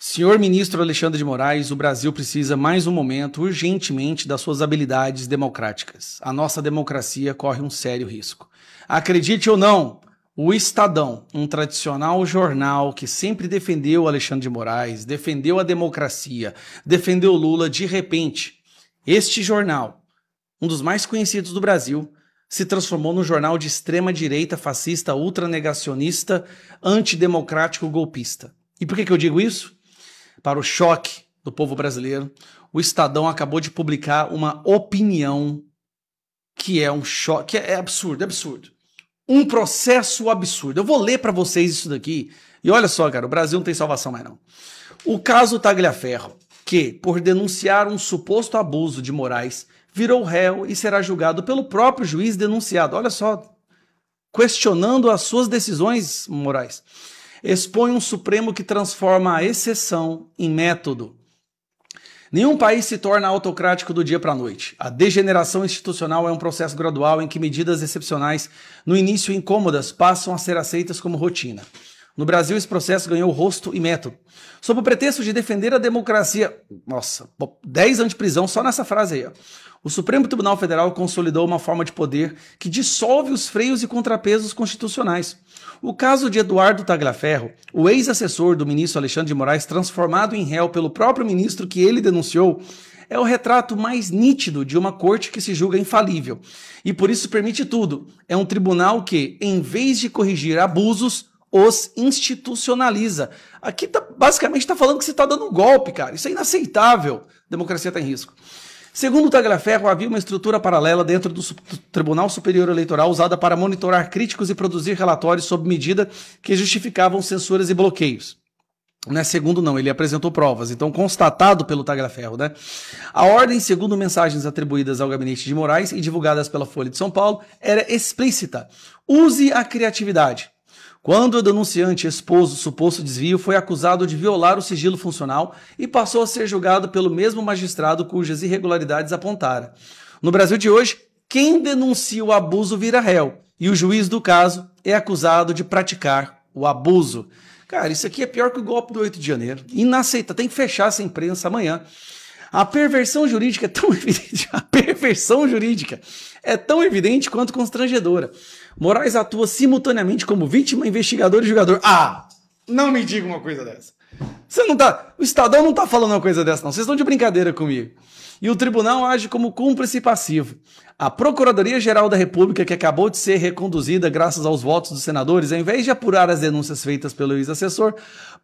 Senhor ministro Alexandre de Moraes, o Brasil precisa mais um momento, urgentemente, das suas habilidades democráticas. A nossa democracia corre um sério risco. Acredite ou não, o Estadão, um tradicional jornal que sempre defendeu Alexandre de Moraes, defendeu a democracia, defendeu Lula, de repente, este jornal, um dos mais conhecidos do Brasil, se transformou num jornal de extrema-direita, fascista, ultranegacionista, antidemocrático, golpista. E por que eu digo isso? Para o choque do povo brasileiro, o Estadão acabou de publicar uma opinião que é um choque, que é absurdo, é absurdo. Um processo absurdo. Eu vou ler para vocês isso daqui. E olha só, cara, o Brasil não tem salvação mais não. O caso Tagliaferro, que, por denunciar um suposto abuso de Moraes, virou réu e será julgado pelo próprio juiz denunciado. Olha só, questionando as suas decisões, Moraes. Expõe um Supremo que transforma a exceção em método. Nenhum país se torna autocrático do dia para a noite. A degeneração institucional é um processo gradual em que medidas excepcionais, no início incômodas, passam a ser aceitas como rotina. No Brasil, esse processo ganhou rosto e método. Sob o pretexto de defender a democracia... Nossa, 10 anos de prisão só nessa frase aí, ó. O Supremo Tribunal Federal consolidou uma forma de poder que dissolve os freios e contrapesos constitucionais. O caso de Eduardo Tagliaferro, o ex-assessor do ministro Alexandre de Moraes, transformado em réu pelo próprio ministro que ele denunciou, é o retrato mais nítido de uma corte que se julga infalível. E por isso permite tudo. É um tribunal que, em vez de corrigir abusos, os institucionaliza. Aqui basicamente está falando que você está dando um golpe, cara. Isso é inaceitável. A democracia está em risco. Segundo o Tagliaferro, havia uma estrutura paralela dentro do Tribunal Superior Eleitoral usada para monitorar críticos e produzir relatórios sob medida que justificavam censuras e bloqueios. Não é segundo não, ele apresentou provas, então constatado pelo Tagliaferro, né? A ordem, segundo mensagens atribuídas ao gabinete de Moraes e divulgadas pela Folha de São Paulo, era explícita. Use a criatividade. Quando o denunciante expôs o suposto desvio, foi acusado de violar o sigilo funcional e passou a ser julgado pelo mesmo magistrado cujas irregularidades apontara. No Brasil de hoje, quem denuncia o abuso vira réu, e o juiz do caso é acusado de praticar o abuso. Cara, isso aqui é pior que o golpe do 8 de janeiro. Inaceitável, tem que fechar essa imprensa amanhã. A perversão jurídica é tão evidente, quanto constrangedora. Moraes atua simultaneamente como vítima, investigador e julgador. Ah, não me diga uma coisa dessa. O Estadão não tá falando uma coisa dessa, não. Vocês estão de brincadeira comigo. E o tribunal age como cúmplice passivo. A Procuradoria-Geral da República, que acabou de ser reconduzida graças aos votos dos senadores, ao invés de apurar as denúncias feitas pelo ex-assessor,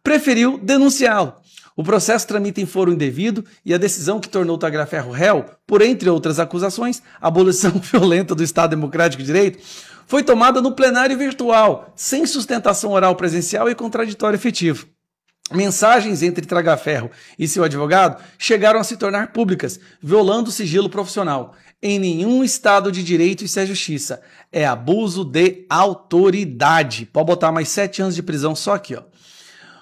preferiu denunciá-lo. O processo tramita em foro indevido e a decisão que tornou Tagliaferro réu, por entre outras acusações, a abolição violenta do Estado Democrático de Direito, foi tomada no plenário virtual, sem sustentação oral presencial e contraditório efetivo. Mensagens entre Tagliaferro e seu advogado chegaram a se tornar públicas, violando o sigilo profissional. Em nenhum Estado de Direito isso é justiça. É abuso de autoridade. Pode botar mais 7 anos de prisão só aqui, ó.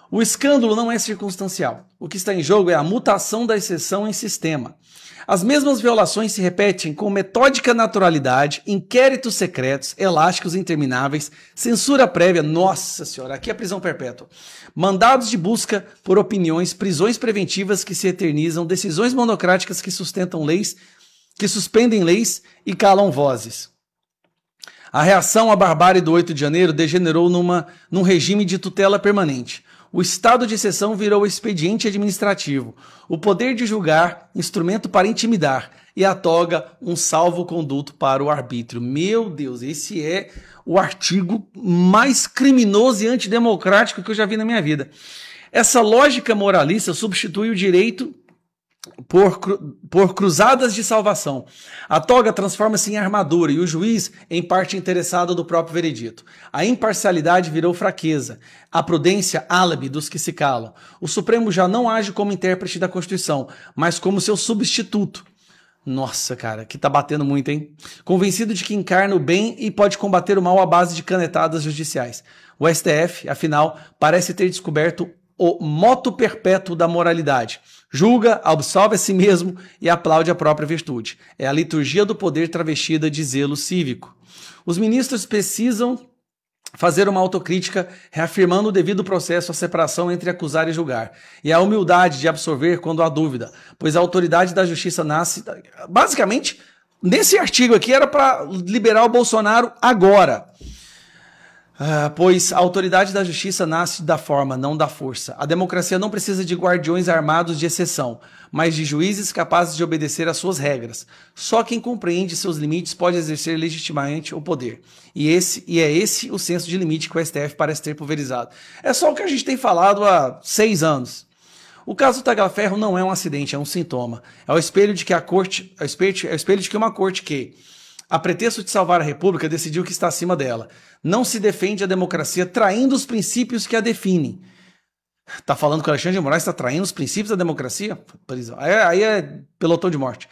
O escândalo não é circunstancial. O que está em jogo é a mutação da exceção em sistema. As mesmas violações se repetem com metódica naturalidade, inquéritos secretos, elásticos intermináveis, censura prévia, nossa senhora, aqui é prisão perpétua, mandados de busca por opiniões, prisões preventivas que se eternizam, decisões monocráticas que sustentam leis, que suspendem leis e calam vozes. A reação à barbárie do 8 de janeiro degenerou num regime de tutela permanente. O estado de exceção virou expediente administrativo, o poder de julgar, instrumento para intimidar, e a toga, um salvo-conduto para o arbítrio. Meu Deus, esse é o artigo mais criminoso e antidemocrático que eu já vi na minha vida. Essa lógica moralista substitui o direito por cruzadas de salvação. A toga transforma-se em armadura e o juiz em parte interessada do próprio veredito. A imparcialidade virou fraqueza, a prudência álibi dos que se calam. O Supremo já não age como intérprete da Constituição, mas como seu substituto. Nossa, cara, que tá batendo muito, hein? Convencido de que encarna o bem e pode combater o mal à base de canetadas judiciais. O STF, afinal, parece ter descoberto o moto perpétuo da moralidade. Julga, absolve a si mesmo e aplaude a própria virtude. É a liturgia do poder travestida de zelo cívico. Os ministros precisam fazer uma autocrítica, reafirmando o devido processo à separação entre acusar e julgar, e a humildade de absolver quando há dúvida, pois a autoridade da justiça nasce... Basicamente, nesse artigo aqui era para liberar o Bolsonaro agora. Pois a autoridade da justiça nasce da forma, não da força. A democracia não precisa de guardiões armados de exceção, mas de juízes capazes de obedecer às suas regras. Só quem compreende seus limites pode exercer legitimamente o poder. E é esse o senso de limite que o STF parece ter pulverizado. É só o que a gente tem falado há 6 anos. O caso Tagliaferro não é um acidente, é um sintoma. É o espelho de que uma corte que, a pretexto de salvar a República, decidiu que está acima dela. Não se defende a democracia traindo os princípios que a definem. Tá falando que o Alexandre de Moraes está traindo os princípios da democracia? Aí é pelotão de morte.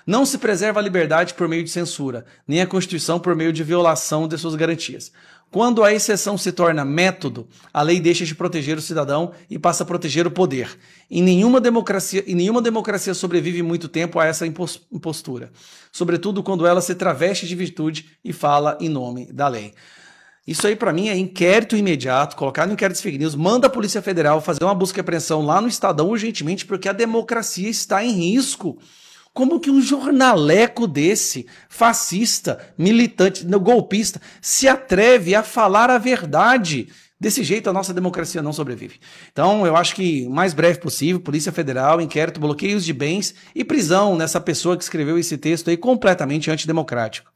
Não se preserva a liberdade por meio de censura, nem a Constituição por meio de violação de suas garantias. Quando a exceção se torna método, a lei deixa de proteger o cidadão e passa a proteger o poder. Em nenhuma democracia sobrevive muito tempo a essa impostura, sobretudo quando ela se traveste de virtude e fala em nome da lei. Isso aí para mim é inquérito imediato, colocar no inquérito de fake news, manda a Polícia Federal fazer uma busca e apreensão lá no Estadão urgentemente, porque a democracia está em risco. Como que um jornaleco desse, fascista, militante, golpista, se atreve a falar a verdade? Desse jeito a nossa democracia não sobrevive. Então eu acho que o mais breve possível, Polícia Federal, inquérito, bloqueios de bens e prisão nessa pessoa que escreveu esse texto aí completamente antidemocrático.